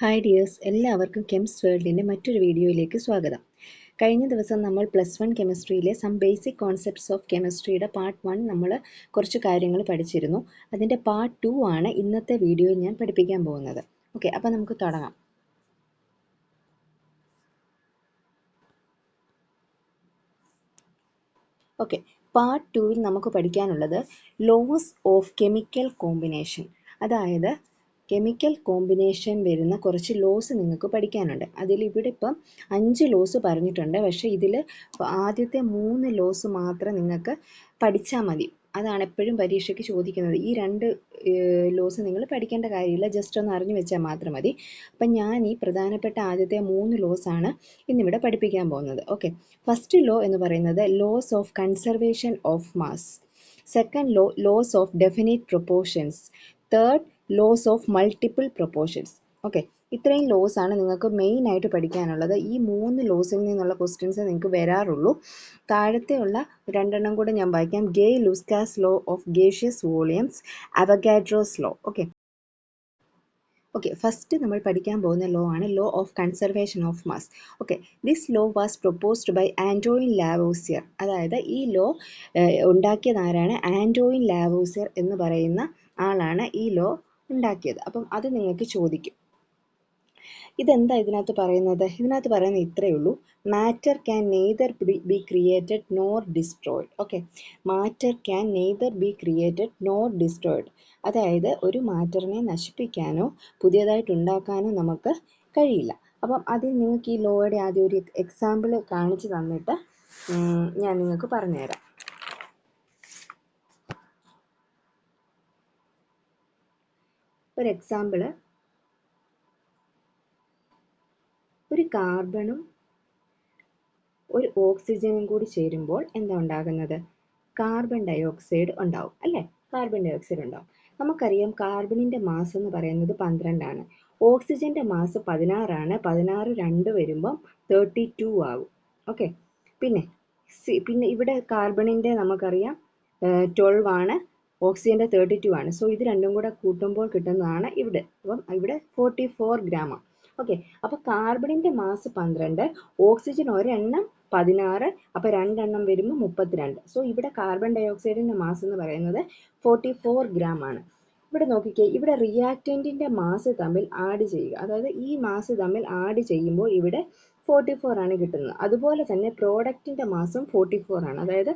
Hi dears, എല്ലാവർക്കും കെംസ് വേൾഡിൻ്റെ മറ്റൊരു വീഡിയോയിലേക്ക് സ്വാഗതം. കഴിഞ്ഞ ദിവസം നമ്മൾ +1 കെമിസ്ട്രിയിലെ സം ബേസിക് കോൺസെപ്റ്റ്സ് ഓഫ് കെമിസ്ട്രിയുടെ പാർട്ട് 1 നമ്മൾ കുറച്ച് കാര്യങ്ങൾ പഠിച്ചിരുന്നു. അതിൻ്റെ പാർട്ട് 2 ആണ് ഇന്നത്തെ വീഡിയോയിൽ ഞാൻ പഠിപ്പിക്കാൻ പോകുന്നത്. ഓക്കെ, അപ്പോൾ നമുക്ക് തുടങ്ങാം. ഓക്കെ, പാർട്ട് 2-ൽ നമുക്ക് പഠിക്കാനുള്ളത് ലോസ് ഓഫ് കെമിക്കൽ കോമ്പിനേഷൻ. അതായത് കെമിക്കൽ കോമ്പിനേഷൻ വരുന്ന കുറച്ച് ലോസ് നിങ്ങൾക്ക് പഠിക്കാനുണ്ട്. ഇവിടെ ഇപ്പം 5 ലോസ് പറഞ്ഞിട്ടുണ്ട്. പക്ഷേ ഇതിൽ ആദ്യത്തെ 3 ലോസ് മാത്രം നിങ്ങൾക്ക് പഠിച്ചാൽ മതി. അതാണ് എപ്പോഴും പരീക്ഷയ്ക്ക് ചോദിക്കുന്നത്. ഈ 2 ലോസ് നിങ്ങൾ പഠിക്കേണ്ട കാര്യമില്ല, ജസ്റ്റ് ഒന്ന് അറിഞ്ഞു വെച്ചാൽ മാത്രം മതി. അപ്പം ഞാൻ ഈ പ്രധാനപ്പെട്ട ആദ്യത്തെ 3 ലോസാണ് ഇന്നിവിടെ പഠിപ്പിക്കാൻ പോകുന്നത്. ഓക്കെ, ഫസ്റ്റ് ലോ എന്ന് പറയുന്നത് laws of conservation of mass. Second law, laws of definite proportions. Third, laws of multiple proportions. Okay, ഇത്രയും ലോസ് ആണ് നിങ്ങൾക്ക് മെയിൻ ആയിട്ട് പഠിക്കാനുള്ളത്. ഈ 3 ലോസിൽ നിന്നുള്ള ക്വസ്റ്റ്യൻസ് നിങ്ങൾക്ക് വരാറുള്ളൂ. താഴത്തെ ഉള്ള 2 കൂടെ ഞാൻ വായിക്കാം. Gay-Lussac's law of gaseous volumes, Avogadro's law. Okay, first നമ്മൾ പഠിക്കാൻ പോകുന്ന ലോ ആണ് law of conservation of mass. Okay, this law was proposed by Antoine Lavoisier. അതായത് ഈ ലോ ഉണ്ടാക്കിയത് ആരാണ്? ആൻറ്റോയിൻ ലാവോസിയർ എന്ന് പറയുന്ന ആളാണ് ഈ ലോ ഉണ്ടാക്കിയത്. അപ്പം അത് നിങ്ങൾക്ക് ചോദിക്കും. ഇതെന്താ ഇതിനകത്ത് പറയുന്നത്? ഇതിനകത്ത് പറയുന്നത് ഇത്രയേ ഉള്ളൂ: matter can neither be created nor destroyed. Okay, matter can neither be created nor destroyed. അതായത് ഒരു മാറ്ററിനെ നശിപ്പിക്കാനോ പുതിയതായിട്ട് ഉണ്ടാക്കാനോ നമുക്ക് കഴിയില്ല. അപ്പം അതിൽ നിങ്ങൾക്ക് ഈ ലോയുടെ ആദ്യം ഒരു എക്സാമ്പിൾ കാണിച്ചു തന്നിട്ട് ഞാൻ നിങ്ങൾക്ക് പറഞ്ഞുതരാം. ഒരു എക്സാമ്പിള്, ഒരു കാർബണും ഒരു ഓക്സിജനും കൂടി ചേരുമ്പോൾ എന്താ ഉണ്ടാകുന്നത്? കാർബൺ ഡൈ ഓക്സൈഡ് ഉണ്ടാവും, അല്ലേ? കാർബൺ ഡൈ ഓക്സൈഡ് ഉണ്ടാവും. നമുക്കറിയാം കാർബണിൻ്റെ മാസ് എന്ന് പറയുന്നത് 12 ആണ്. ഓക്സിജൻ്റെ മാസ് 16 ആണ്. 16 2 വരുമ്പം 32 ആകും. ഓക്കെ, പിന്നെ ഇവിടെ കാർബണിൻ്റെ നമുക്കറിയാം 12 ആണ്, ഓക്സിജൻ്റെ 32 ആണ്. സോ ഇത് രണ്ടും കൂടെ കൂട്ടുമ്പോൾ കിട്ടുന്നതാണ് ഇവിടെ. അപ്പം ഇവിടെ 44 ഗ്രാമാണ്. ഓക്കെ, അപ്പോൾ കാർബണിൻ്റെ മാസ് 12, ഓക്സിജൻ ഒരെണ്ണം 16, അപ്പോൾ 2 എണ്ണം വരുമ്പോൾ 32. സോ ഇവിടെ കാർബൺ ഡൈ ഓക്സൈഡിൻ്റെ മാസ് എന്ന് പറയുന്നത് 44 ഗ്രാം ആണ്. ഇവിടെ നോക്കിക്കേ, ഇവിടെ റിയാക്റ്റൻറ്റിൻ്റെ മാസ് തമ്മിൽ ആഡ് ചെയ്യുക. അതായത് ഈ മാസ് തമ്മിൽ ആഡ് ചെയ്യുമ്പോൾ ഇവിടെ 44 ആണ് കിട്ടുന്നത്. അതുപോലെ തന്നെ പ്രോഡക്റ്റിൻ്റെ മാസും 44 ആണ്. അതായത്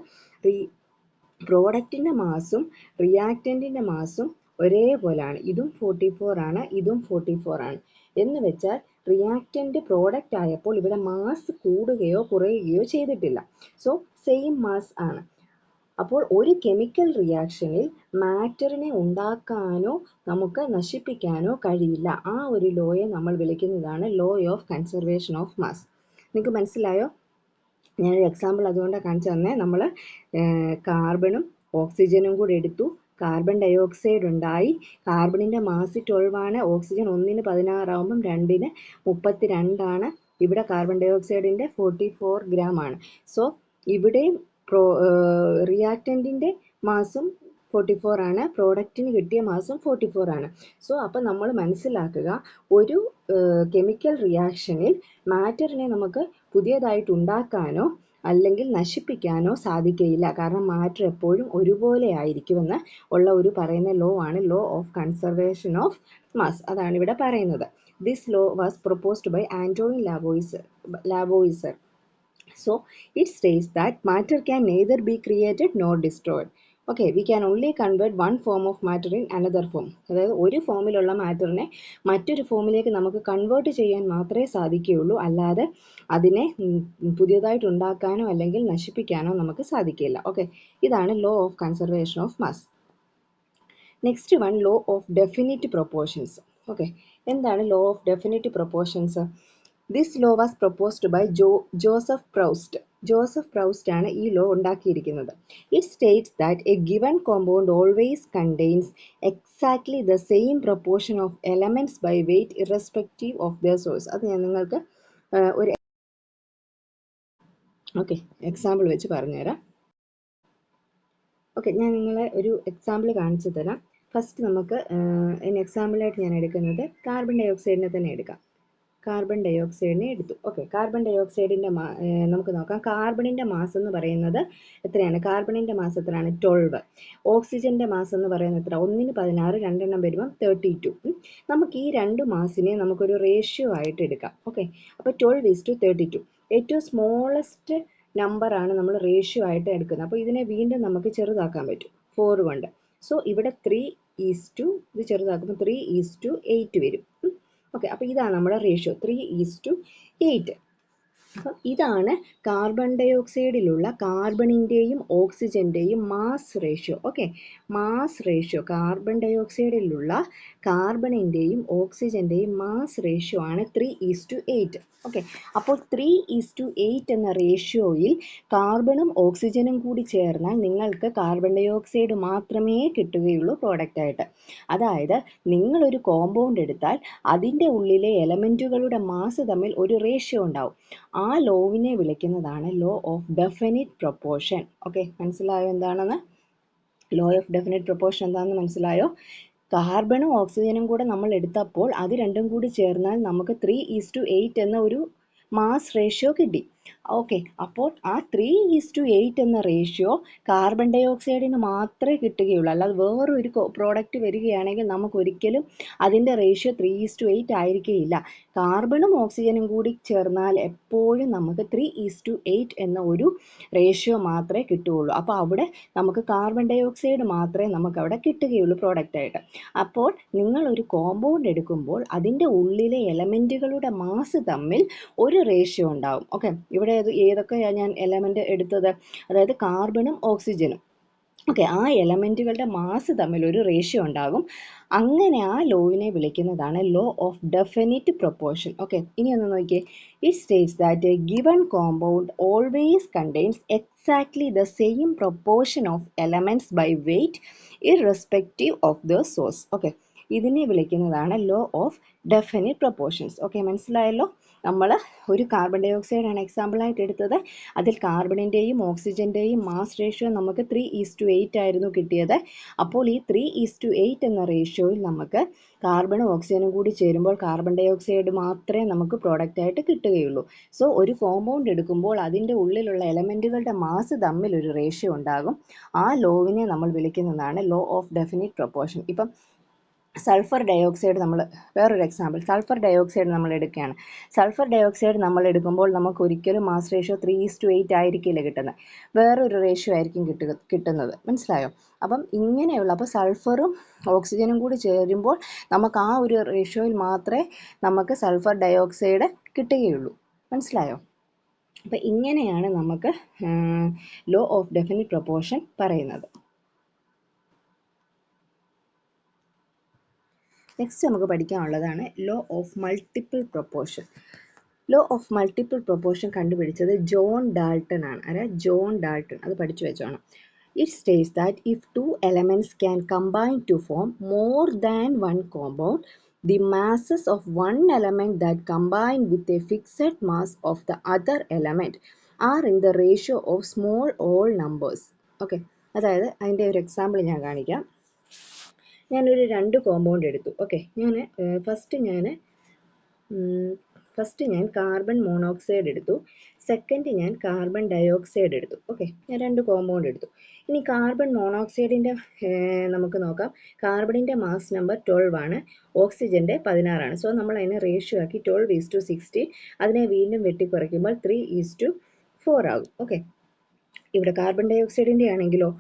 പ്രോഡക്റ്റിൻ്റെ മാസും റിയാക്റ്റൻറ്റിൻ്റെ മാസും ഒരേപോലെയാണ്. ഇതും 44 ആണ്, ഇതും 44 ആണ്. എന്ന് വെച്ചാൽ റിയാക്റ്റൻറ്റ് പ്രോഡക്റ്റ് ആയപ്പോൾ ഇവിടെ മാസ് കൂടുകയോ കുറയുകയോ ചെയ്തിട്ടില്ല. സോ സെയിം മാസ് ആണ്. അപ്പോൾ ഒരു കെമിക്കൽ റിയാക്ഷനിൽ മാറ്ററിനെ ഉണ്ടാക്കാനോ നമുക്ക് നശിപ്പിക്കാനോ കഴിയില്ല. ആ ഒരു ലോയെ നമ്മൾ വിളിക്കുന്നതാണ് law of conservation of mass. നിങ്ങൾക്ക് മനസ്സിലായോ? ഞാനൊരു എക്സാമ്പിൾ അതുകൊണ്ടാണ് കാണിച്ചു തന്നെ. നമ്മൾ കാർബണും ഓക്സിജനും കൂടി എടുത്തു, കാർബൺ ഡൈ ഓക്സൈഡ് ഉണ്ടായി. കാർബണിൻ്റെ മാസ് 12 ആണ്, ഓക്സിജൻ 1-ന് 16 ആകുമ്പം 2-ന് 32 ആണ്. ഇവിടെ കാർബൺ ഡൈ ഓക്സൈഡിൻ്റെ 44 ഗ്രാം ആണ്. സോ ഇവിടെയും റിയാക്റ്റൻറ്റിൻ്റെ മാസും 44 ആണ്, പ്രോഡക്റ്റിന് കിട്ടിയ മാസും 44 ആണ്. സോ അപ്പം നമ്മൾ മനസ്സിലാക്കുക, ഒരു കെമിക്കൽ റിയാക്ഷനിൽ മാറ്ററിനെ നമുക്ക് പുതിയതായിട്ട് ഉണ്ടാക്കാനോ അല്ലെങ്കിൽ നശിപ്പിക്കാനോ സാധിക്കുകയില്ല. കാരണം മാറ്റർ എപ്പോഴും ഒരുപോലെ ആയിരിക്കുമെന്ന് ഉള്ള ഒരു പറയുന്ന ലോ ആണ് law of conservation of mass. അതാണ് ഇവിടെ പറയുന്നത്. This law was proposed by Antoine Lavoisier. So it states that matter can neither be created nor destroyed. Okay, we can only convert one form of matter in another form. അതായത് ഒരു ഫോമിലുള്ള മാറ്ററിനെ മറ്റൊരു ഫോമിലേക്ക് നമുക്ക് convert ചെയ്യാൻ മാത്രമേ സാധിക്കുകയുള്ളൂ. അല്ലാതെ അതിനെ പുതിയതായിട്ട് ഉണ്ടാക്കാനോ അല്ലെങ്കിൽ നശിപ്പിക്കാനോ നമുക്ക് സാധിക്കില്ല. ഓക്കെ, ഇതാണ് law of conservation of mass. Next one, law of definite proportions. Okay, എന്താണ് law of definite proportions? This law was proposed by Joseph Proust. Joseph Proust ആണ് ഈ ലോ ഉണ്ടാക്കിയിരിക്കുന്നത്. It states that a given compound always contains exactly the same proportion of elements by weight irrespective of the source. അത് ഞാൻ നിങ്ങൾക്ക് ഒരു example വെച്ച് പറഞ്ഞുതരാം. Okay, ഞാൻ നിങ്ങളെ ഒരു എക്സാമ്പിൾ കാണിച്ചു തരാം. ഫസ്റ്റ് നമുക്ക് എക്സാമ്പിളായിട്ട് ഞാൻ എടുക്കുന്നത് കാർബൺ ഡൈ ഓക്സൈഡിനെ തന്നെ എടുക്കാം. കാർബൺ ഡൈ ഓക്സൈഡിനെ എടുത്തു. ഓക്കെ, കാർബൺ ഡൈ ഓക്സൈഡിൻ്റെ നമുക്ക് നോക്കാം. കാർബണിൻ്റെ മാസ് എന്ന് പറയുന്നത് എത്രയാണ്? കാർബണിൻ്റെ മാസ് എത്രയാണ്? 12. ഓക്സിജൻ്റെ മാസ് എന്ന് പറയുന്നത് എത്ര? 1ന് 16, രണ്ടെണ്ണം വരുമ്പം 32. നമുക്ക് ഈ രണ്ട് മാസിനെ നമുക്കൊരു റേഷ്യോ ആയിട്ട് എടുക്കാം. ഓക്കെ, അപ്പോൾ 12:32. ഏറ്റവും സ്മോളസ്റ്റ് നമ്പറാണ് നമ്മൾ റേഷ്യോ ആയിട്ട് എടുക്കുന്നത്. അപ്പോൾ ഇതിനെ വീണ്ടും നമുക്ക് ചെറുതാക്കാൻ പറ്റും 4 കൊണ്ട്. സോ ഇവിടെ 3:, ഇത് ചെറുതാക്കുമ്പോൾ 3:8 വരും. ഓക്കെ, അപ്പോൾ ഇതാണ് നമ്മുടെ റേഷ്യോ 3:8. അപ്പം ഇതാണ് കാർബൺ ഡൈ ഓക്സൈഡിലുള്ള കാർബണിൻ്റെയും ഓക്സിജൻ്റെയും mass ratio. Okay, mass ratio carbon ഡൈ ഓക്സൈഡിലുള്ള കാർബണിൻ്റെയും ഓക്സിജൻ്റെയും മാസ് റേഷ്യോ ആണ് 3:8. ഓക്കെ, അപ്പോൾ 3:8 എന്ന റേഷ്യോയിൽ കാർബണും ഓക്സിജനും കൂടി ചേർന്നാൽ നിങ്ങൾക്ക് കാർബൺ ഡൈ ഓക്സൈഡ് മാത്രമേ കിട്ടുകയുള്ളൂ പ്രോഡക്റ്റായിട്ട്. അതായത് നിങ്ങളൊരു കോമ്പൗണ്ട് എടുത്താൽ അതിൻ്റെ ഉള്ളിലെ എലമെൻറ്റുകളുടെ മാസ് തമ്മിൽ ഒരു റേഷ്യോ ഉണ്ടാവും. ആ ലോവിനെ വിളിക്കുന്നതാണ് law of definite proportion. Okay, മനസ്സിലായോ എന്താണെന്ന്? ലോ ഓഫ് ഡെഫിനിറ്റ് പ്രൊപ്പോർഷൻ എന്താണെന്ന് മനസ്സിലായോ? കാർബണും ഓക്സിജനും കൂടെ നമ്മൾ എടുത്തപ്പോൾ അത് രണ്ടും കൂടി ചേർന്നാൽ നമുക്ക് 3:8 എന്ന ഒരു മാസ് റേഷ്യോ കിട്ടി. ഓക്കെ, അപ്പോൾ ആ 3:8 എന്ന റേഷ്യോ കാർബൺ ഡൈ ഓക്സൈഡിന് മാത്രമേ കിട്ടുകയുള്ളൂ. അല്ലാതെ വേറൊരു പ്രോഡക്റ്റ് വരികയാണെങ്കിൽ നമുക്ക് ഒരിക്കലും അതിൻ്റെ റേഷ്യോ 3:8 ആയിരിക്കുകയില്ല. കാർബണും ഓക്സിജനും കൂടി ചേർന്നാൽ എപ്പോഴും നമുക്ക് 3:8 എന്ന ഒരു റേഷ്യോ മാത്രമേ കിട്ടുകയുള്ളൂ. അപ്പോൾ അവിടെ നമുക്ക് കാർബൺ ഡൈ ഓക്സൈഡ് മാത്രമേ നമുക്ക് അവിടെ കിട്ടുകയുള്ളൂ പ്രോഡക്റ്റായിട്ട്. അപ്പോൾ നിങ്ങൾ ഒരു കോമ്പൗണ്ട് എടുക്കുമ്പോൾ അതിൻ്റെ ഉള്ളിലെ എലമെൻറ്റുകളുടെ മാസ് തമ്മിൽ ഒരു റേഷ്യോ ഉണ്ടാവും. ഓക്കെ, ഇവിടെ ഏതൊക്കെയാണ് ഞാൻ എലമെൻറ്റ് എടുത്തത്? അതായത് കാർബണും ഓക്സിജനും. ഓക്കെ, ആ എലമെൻറ്റുകളുടെ മാസ് തമ്മിൽ ഒരു റേഷ്യോ ഉണ്ടാകും. അങ്ങനെ ആ ലോവിനെ വിളിക്കുന്നതാണ് law of definite proportion. Okay, ഇനി ഒന്ന് നോക്കിയേ. It states that a given compound always contains exactly the same proportion of elements by weight irrespective of the source. Okay, ഇതിനെ വിളിക്കുന്നതാണ് law of definite proportions. Okay, മനസ്സിലായല്ലോ? നമ്മൾ ഒരു carbon dye ഓക്സൈഡാണ് എക്സാമ്പിളായിട്ട് എടുത്തത്. അതിൽ കാർബണിൻ്റെയും ഓക്സിജൻ്റെയും മാസ് റേഷ്യോ നമുക്ക് 3:8 ആയിരുന്നു കിട്ടിയത്. അപ്പോൾ ഈ 3:8 എന്ന റേഷ്യോയിൽ നമുക്ക് കാർബണും ഓക്സിജനും കൂടി ചേരുമ്പോൾ കാർബൺ ഡൈ ഓക്സൈഡ് മാത്രമേ നമുക്ക് പ്രോഡക്റ്റായിട്ട് കിട്ടുകയുള്ളൂ. സോ ഒരു കോമ്പൗണ്ട് എടുക്കുമ്പോൾ അതിൻ്റെ ഉള്ളിലുള്ള എലമെൻറ്റുകളുടെ മാസ് തമ്മിൽ ഒരു റേഷ്യോ ഉണ്ടാകും. ആ ലോവിനെ നമ്മൾ വിളിക്കുന്നതാണ് ലോ ഓഫ് ഡെഫിനിറ്റ് പ്രൊപ്പോർഷൻ. ഇപ്പം സൾഫർ ഡൈ ഓക്സൈഡ് നമ്മൾ വേറൊരു എക്സാമ്പിൾ, സൾഫർ ഡൈ ഓക്സൈഡ് നമ്മൾ എടുക്കുകയാണ്. സൾഫർ ഡൈ ഓക്സൈഡ് നമ്മൾ എടുക്കുമ്പോൾ നമുക്ക് ഒരിക്കലും മാസ് റേഷ്യോ 3:8 ആയിരിക്കില്ല കിട്ടുന്നത്. വേറൊരു റേഷ്യോ ആയിരിക്കും കിട്ടുന്നത്. മനസ്സിലായോ? അപ്പം ഇങ്ങനെയുള്ള, അപ്പോൾ സൾഫറും ഓക്സിജനും കൂടി ചേരുമ്പോൾ നമുക്ക് ആ ഒരു റേഷ്യോയിൽ മാത്രമേ നമുക്ക് സൾഫർ ഡൈ ഓക്സൈഡ് കിട്ടുകയുള്ളൂ. മനസ്സിലായോ? അപ്പം ഇങ്ങനെയാണ് നമുക്ക് ലോ ഓഫ് ഡെഫിനിറ്റ് പ്രൊപ്പോർഷൻ പറയുന്നത്. നെക്സ്റ്റ് നമുക്ക് പഠിക്കാനുള്ളതാണ് law of multiple proportion. Law of multiple proportion കണ്ടുപിടിച്ചത് ജോൺ ഡാൾട്ടൺ ആണ്. ആരാ? John Dalton. അത് പഠിച്ചു വെച്ചോണം. It states that if two elements can combine to form more than one compound, the masses of one element that combine with a fixed mass of the other element are in the ratio of small whole numbers. Okay, അതായത് അതിൻ്റെ ഒരു example ഞാൻ കാണിക്കാം. ഞാനൊരു 2 compound എടുത്തു. Okay, first ഞാൻ carbon monoxide എടുത്തു. Second ഞാൻ കാർബൺ ഡയോക്സൈഡ് എടുത്തു. ഓക്കെ, ഞാൻ 2 കോമ്പൗണ്ട് എടുത്തു. ഇനി കാർബൺ മോണോക്സൈഡിൻ്റെ നമുക്ക് നോക്കാം. കാർബണിൻ്റെ മാസ് നമ്പർ 12 ആണ്, ഓക്സിജൻ്റെ 16 ആണ്. സോ നമ്മൾ അതിനെ റേഷ്യോ ആക്കി 12:16. അതിനെ വീണ്ടും വെട്ടിക്കുറയ്ക്കുമ്പോൾ 3:4 ആകും. ഓക്കെ, ഇവിടെ കാർബൺ ഡയോക്സൈഡിൻ്റെ ആണെങ്കിലോ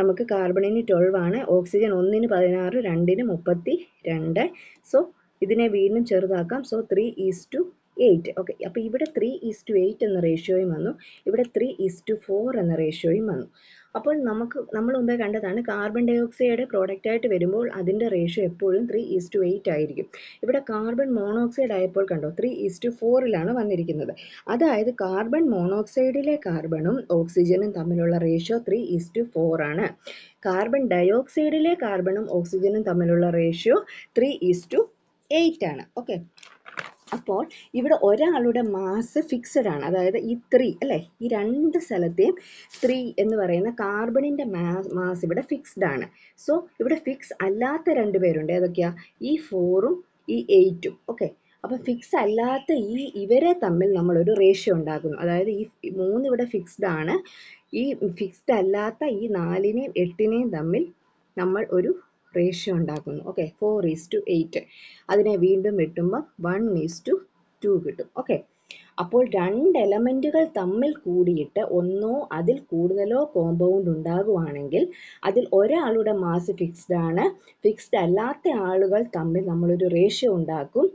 നമുക്ക് കാർബണിന് 12 ആണ്, ഓക്സിജൻ 1ന് 16, 2ന് 32. സോ ഇതിനെ വീണ്ടും ചെറുതാക്കാം. സോ 3:8. ഓക്കെ, അപ്പോൾ ഇവിടെ 3:8 എന്ന റേഷ്യോയും വന്നു, ഇവിടെ 3:4 എന്ന റേഷ്യോയും വന്നു. അപ്പോൾ നമ്മൾ മുമ്പേ കണ്ടതാണ് കാർബൺ ഡൈ ഓക്സൈഡ് പ്രോഡക്റ്റായിട്ട് വരുമ്പോൾ അതിൻ്റെ റേഷ്യോ എപ്പോഴും 3:8 ആയിരിക്കും. ഇവിടെ കാർബൺ മോണോക്സൈഡ് ആയപ്പോൾ കണ്ടോ 3:4 വന്നിരിക്കുന്നത്. അതായത് കാർബൺ മോണോക്സൈഡിലെ കാർബണും ഓക്സിജനും തമ്മിലുള്ള റേഷ്യോ 3:4 ആണ്. കാർബൺ ഡയോക്സൈഡിലെ കാർബണും ഓക്സിജനും തമ്മിലുള്ള റേഷ്യോ 3:8 ആണ്. ഓക്കെ, അപ്പോൾ ഇവിടെ ഒരാളുടെ മാസ് ഫിക്സഡ് ആണ്, അതായത് ഈ 3 അല്ലേ, ഈ രണ്ട് സ്ഥലത്തെയും 3 എന്ന് പറയുന്ന കാർബണിന്റെ മാസ് ഇവിടെ ഫിക്സ്ഡ് ആണ്. സോ ഇവിടെ ഫിക്സ് അല്ലാത്ത രണ്ടുപേരുണ്ട്, ഏതൊക്കെയാ, ഈ 4ഉം ഈ 8ഉം. ഓക്കെ, അപ്പൊ ഫിക്സ് അല്ലാത്ത ഇവരെ തമ്മിൽ നമ്മൾ ഒരു റേഷ്യോ ഉണ്ടാക്കുന്നു. അതായത് ഈ 3 ഇവിടെ ഫിക്സ്ഡ് ആണ്, ഈ ഫിക്സ്ഡ് അല്ലാത്ത ഈ 4നെയും 8നെയും തമ്മിൽ നമ്മൾ ഒരു റേഷ്യോ ഉണ്ടാക്കുന്നു. ഓക്കെ, 4:8. അതിനെ വീണ്ടും വെട്ടുമ്പോൾ 1:2 കിട്ടും. ഓക്കെ, അപ്പോൾ രണ്ട് എലമെന്റുകൾ തമ്മിൽ കൂടിയിട്ട് ഒന്നോ അതിൽ കൂടുതലോ കോമ്പൗണ്ട് ഉണ്ടാകുവാണെങ്കിൽ അതിൽ ഒരാളുടെ മാസ് ഫിക്സ്ഡ് ആണ്, ഫിക്സ്ഡ് അല്ലാത്ത ആളുകൾ തമ്മിൽ നമ്മളൊരു റേഷ്യോ ഉണ്ടാക്കും.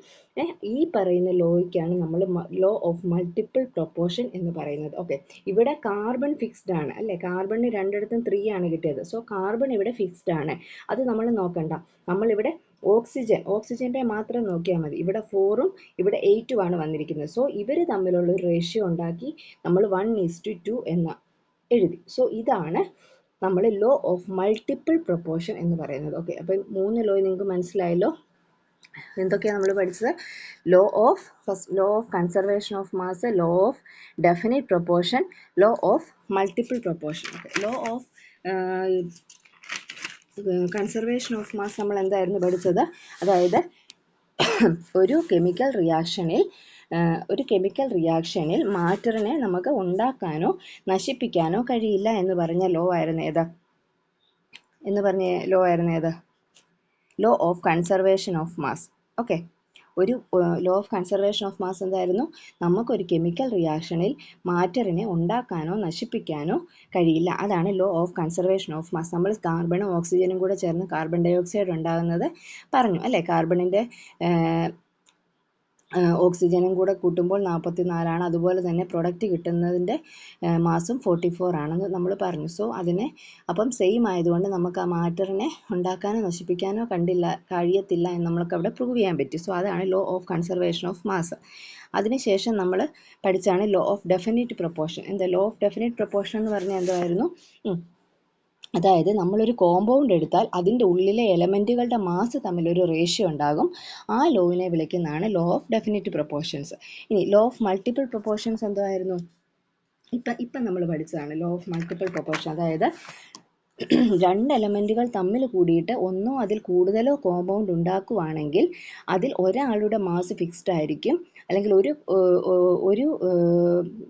ഈ പറയുന്ന ലോയ്ക്കാണ് നമ്മൾ ലോ ഓഫ് മൾട്ടിപ്പിൾ പ്രൊപ്പോർഷൻ എന്ന് പറയുന്നത്. ഓക്കെ, ഇവിടെ കാർബൺ ഫിക്സ്ഡ് ആണ് അല്ലേ, കാർബണിന് രണ്ടിടത്തും 3 ആണ് കിട്ടിയത്. സോ കാർബൺ ഇവിടെ ഫിക്സ്ഡ് ആണ്, അത് നമ്മൾ നോക്കണ്ട. നമ്മളിവിടെ ഓക്സിജന്റെ മാത്രം നോക്കിയാൽ മതി. ഇവിടെ 4ഉം ഇവിടെ 8ഉം ആണ് വന്നിരിക്കുന്നത്. സോ ഇവർ തമ്മിലുള്ള ഒരു റേഷ്യോ ഉണ്ടാക്കി നമ്മൾ 1:2 എന്ന് എഴുതി. സോ ഇതാണ് നമ്മൾ ലോ ഓഫ് മൾട്ടിപ്പിൾ പ്രൊപ്പോർഷൻ എന്ന് പറയുന്നത്. ഓക്കെ, അപ്പം 3 ലോ നിങ്ങൾക്ക് മനസ്സിലായല്ലോ. എന്തൊക്കെയാണ് നമ്മൾ പഠിച്ചത്? Law of conservation of mass, law of definite proportion, law of multiple proportion. Law of conservation of mass നമ്മൾ എന്തായിരുന്നു പഠിച്ചത്? അതായത് ഒരു കെമിക്കൽ റിയാക്ഷനിൽ മാറ്ററിനെ നമുക്ക് ഉണ്ടാക്കാനോ നശിപ്പിക്കാനോ കഴിയില്ല എന്ന് പറഞ്ഞ ലോ ആയിരുന്നു ഏത്? Law of conservation of mass. Okay, ഒരു law of conservation of mass എന്തായിരുന്നു? നമുക്കൊരു കെമിക്കൽ റിയാക്ഷനിൽ മാറ്ററിനെ ഉണ്ടാക്കാനോ നശിപ്പിക്കാനോ കഴിയില്ല. അതാണ് law of conservation of mass. നമ്മൾ കാർബണും ഓക്സിജനും കൂടെ ചേർന്ന് കാർബൺ ഡൈ ഓക്സൈഡ് ഉണ്ടാകുന്നത് പറഞ്ഞു അല്ലേ. കാർബണിൻ്റെ ഓക്സിജനും കൂടെ കൂട്ടുമ്പോൾ 44 ആണ്. അതുപോലെ തന്നെ പ്രൊഡക്റ്റ് കിട്ടുന്നതിൻ്റെ മാസും 44 ആണെന്ന് നമ്മൾ പറഞ്ഞു. സോ അതിനെ അപ്പം സെയിം ആയതുകൊണ്ട് നമുക്ക് ആ മാറ്ററിനെ ഉണ്ടാക്കാനോ നശിപ്പിക്കാനോ കഴിയത്തില്ല എന്ന് നമ്മൾക്ക് അവിടെ പ്രൂവ് ചെയ്യാൻ പറ്റി. സോ അതാണ് law of conservation of mass. അതിനുശേഷം നമ്മൾ പഠിച്ചാണ് ലോ ഓഫ് ഡെഫിനിറ്റ് പ്രൊപ്പോർഷൻ. എന്താ ലോ ഓഫ് ഡെഫിനിറ്റ് പ്രൊപ്പോർഷൻ എന്ന് പറഞ്ഞാൽ എന്തായിരുന്നു? അതായത് നമ്മളൊരു കോമ്പൗണ്ട് എടുത്താൽ അതിൻ്റെ ഉള്ളിലെ എലമെൻറ്റുകളുടെ മാസ് തമ്മിലൊരു റേഷ്യോ ഉണ്ടാകും. ആ ലോവിനെ വിളിക്കുന്നതാണ് ലോ ഓഫ് ഡെഫിനിറ്റ് പ്രൊപ്പോർഷൻസ്. ഇനി ലോ ഓഫ് മൾട്ടിപ്പിൾ പ്രൊപ്പോർഷൻസ് എന്തായിരുന്നു? ഇപ്പം നമ്മൾ പഠിച്ചതാണ് ലോ ഓഫ് മൾട്ടിപ്പിൾ പ്രൊപ്പോർഷൻ. അതായത് രണ്ട് എലമെൻറ്റുകൾ തമ്മിൽ കൂടിയിട്ട് ഒന്നോ അതിൽ കൂടുതലോ കോമ്പൗണ്ട് ഉണ്ടാക്കുവാണെങ്കിൽ അതിൽ ഒരാളുടെ മാസ് ഫിക്സ്ഡ് ആയിരിക്കും. അല്ലെങ്കിൽ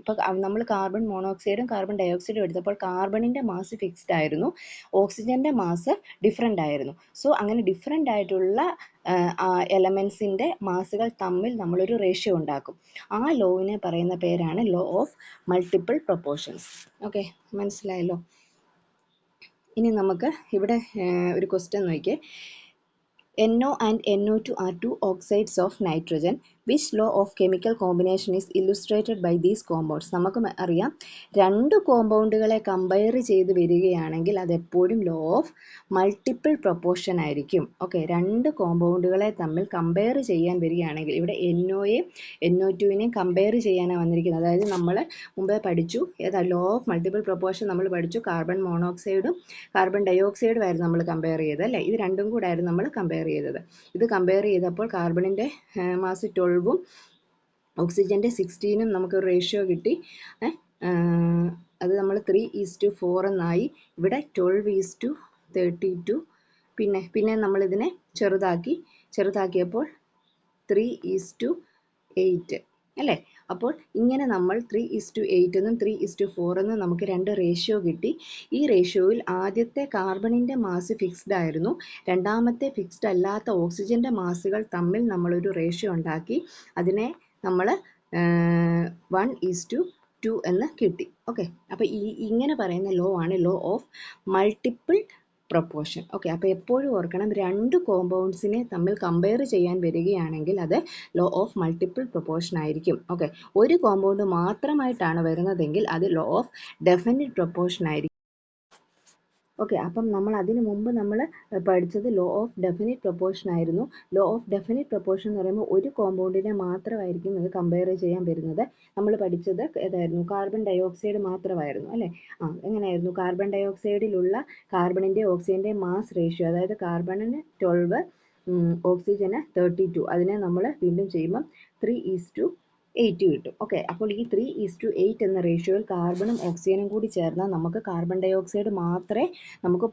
ഇപ്പോൾ നമ്മൾ കാർബൺ മോണോക്സൈഡും കാർബൺ ഡയോക്സൈഡും എടുത്തപ്പോൾ കാർബണിൻ്റെ മാസ് ഫിക്സ്ഡ് ആയിരുന്നു, ഓക്സിജൻ്റെ മാസ് ഡിഫറെൻ്റ് ആയിരുന്നു. സോ അങ്ങനെ ഡിഫറെൻ്റ് ആയിട്ടുള്ള എലമെൻസിൻ്റെ മാസുകൾ തമ്മിൽ നമ്മളൊരു റേഷ്യോ ഉണ്ടാക്കും. ആ ലോവിനെ പറയുന്ന പേരാണ് law of multiple proportions. Okay, മനസ്സിലായല്ലോ. ഇനി നമുക്ക് ഇവിടെ ഒരു ക്വസ്റ്റ്യൻ നോക്കിയേ. NO and NO2 are two oxides of nitrogen. Which law of chemical combination is illustrated by these compounds? നമുക്ക് അറിയാം, രണ്ട് കോമ്പൗണ്ടുകളെ കമ്പയർ ചെയ്ത് വരികയാണെങ്കിൽ അതെപ്പോഴും ലോ ഓഫ് മൾട്ടിപ്പിൾ പ്രൊപ്പോർഷൻ ആയിരിക്കും. ഓക്കെ, രണ്ട് കോമ്പൗണ്ടുകളെ തമ്മിൽ കമ്പയർ ചെയ്യാൻ വരികയാണെങ്കിൽ ഇവിടെ NOയെയും NO2വിനെയും കമ്പയർ ചെയ്യാനാണ് വന്നിരിക്കുന്നത്. അതായത് നമ്മൾ മുമ്പേ പഠിച്ചു ഏതാ ലോ ഓഫ് മൾട്ടിപ്പിൾ പ്രൊപ്പോർഷൻ നമ്മൾ പഠിച്ചു. കാർബൺ മോണോക്സൈഡും കാർബൺ ഡയോക്സൈഡും ആയിരുന്നു നമ്മൾ കമ്പയർ ചെയ്തത് അല്ലേ. ഇത് രണ്ടും കൂടെ ആയിരുന്നു നമ്മൾ കമ്പയർ ചെയ്തത്. ഇത് കമ്പയർ ചെയ്തപ്പോൾ കാർബണിൻ്റെ മാസ് 12ഉം ഓക്സിജൻ്റെ 16ഉം നമുക്കൊരു റേഷ്യോ കിട്ടി. അത് നമ്മൾ 3:4 എന്നായി. ഇവിടെ 12:32. പിന്നെ നമ്മളിതിനെ ചെറുതാക്കിയപ്പോൾ 3:8 അല്ലേ. അപ്പോൾ ഇങ്ങനെ നമ്മൾ 3:8 എന്നും 3:4 എന്നും നമുക്ക് രണ്ട് റേഷ്യോ കിട്ടി. ഈ റേഷ്യോയിൽ ആദ്യത്തെ കാർബണിൻ്റെ മാസ് ഫിക്സ്ഡ് ആയിരുന്നു, രണ്ടാമത്തെ ഫിക്സ്ഡ് അല്ലാത്ത ഓക്സിജൻ്റെ മാസുകൾ തമ്മിൽ നമ്മളൊരു റേഷ്യോ ഉണ്ടാക്കി. അതിനെ നമ്മൾ 1:2 എന്ന് കിട്ടി. ഓക്കെ, അപ്പോൾ ഇങ്ങനെ പറയുന്ന ലോ ആണ് law of multiple proportion. Okay, അപ്പോൾ എപ്പോഴും ഓർക്കണം, രണ്ട് കോമ്പൗണ്ട്സിനെ തമ്മിൽ കമ്പയർ ചെയ്യാൻ വരികയാണെങ്കിൽ അത് ലോ ഓഫ് മൾട്ടിപ്പിൾ പ്രൊപ്പോർഷൻ ആയിരിക്കും. ഓക്കെ, ഒരു കോമ്പൗണ്ട് മാത്രമായിട്ടാണ് വരുന്നതെങ്കിൽ അത് ലോ ഓഫ് ഡെഫിനിറ്റ് പ്രൊപ്പോർഷൻ ആയിരിക്കും. ഓക്കെ, അപ്പം നമ്മൾ അതിന് മുമ്പ് നമ്മൾ പഠിച്ചത് ലോ ഓഫ് ഡെഫിനിറ്റ് പ്രൊപ്പോർഷൻ ആയിരുന്നു. ലോ ഓഫ് ഡെഫിനിറ്റ് പ്രൊപ്പോർഷൻ എന്ന് പറയുമ്പോൾ ഒരു കോമ്പൗണ്ടിനെ മാത്രമായിരിക്കും അത് കമ്പയർ ചെയ്യാൻ വരുന്നത്. നമ്മൾ പഠിച്ചത് ഏതായിരുന്നു? കാർബൺ ഡയോക്സൈഡ് മാത്രമായിരുന്നു അല്ലേ. എങ്ങനെയായിരുന്നു? കാർബൺ ഡയോക്സൈഡിലുള്ള കാർബണിൻ്റെ ഓക്സിജൻ്റെ മാസ് റേഷ്യോ, അതായത് കാർബണിന് 12 ഓക്സിജന് 32. അതിനെ നമ്മൾ വീണ്ടും ചെയ്യുമ്പം 3:8 കിട്ടും. ഓക്കെ, അപ്പോൾ ഈ 3:8 എന്ന റേഷ്യോയിൽ കാർബണും ഓക്സിജനും കൂടി ചേർന്നാൽ നമുക്ക് കാർബൺ ഡൈ ഓക്സൈഡ് മാത്രമേ നമുക്ക്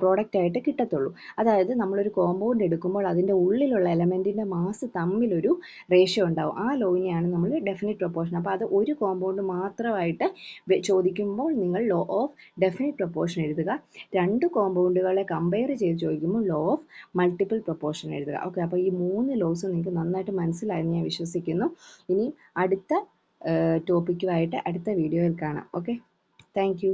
പ്രോഡക്റ്റ് ആയിട്ട് കിട്ടത്തുള്ളൂ. അതായത് നമ്മളൊരു കോമ്പൗണ്ട് എടുക്കുമ്പോൾ അതിൻ്റെ ഉള്ളിലുള്ള എലമെൻറ്റിൻ്റെ മാസ് തമ്മിലൊരു റേഷ്യോ ഉണ്ടാവും. ആ ലോയിനെയാണ് നമ്മൾ ഡെഫിനിറ്റ് പ്രൊപ്പോർഷൻ. അപ്പോൾ അത് ഒരു കോമ്പൗണ്ട് മാത്രമായിട്ട് ചോദിക്കുമ്പോൾ നിങ്ങൾ ലോ ഓഫ് ഡെഫിനിറ്റ് പ്രൊപ്പോർഷൻ എഴുതുക. രണ്ട് കോമ്പൗണ്ടുകളെ കമ്പയർ ചെയ്ത് ചോദിക്കുമ്പോൾ ലോ ഓഫ് മൾട്ടിപ്പിൾ പ്രൊപ്പോർഷൻ എഴുതുക. ഓക്കെ, അപ്പോൾ ഈ 3 ലോസ് നിങ്ങൾക്ക് നന്നായിട്ട് മനസ്സിലായെന്ന് ഞാൻ വിശ്വസിക്കുന്നു. ഇനി അടുത്ത ടോപ്പിക്കുമായിട്ട് അടുത്ത വീഡിയോയിൽ കാണാം. Okay, thank you.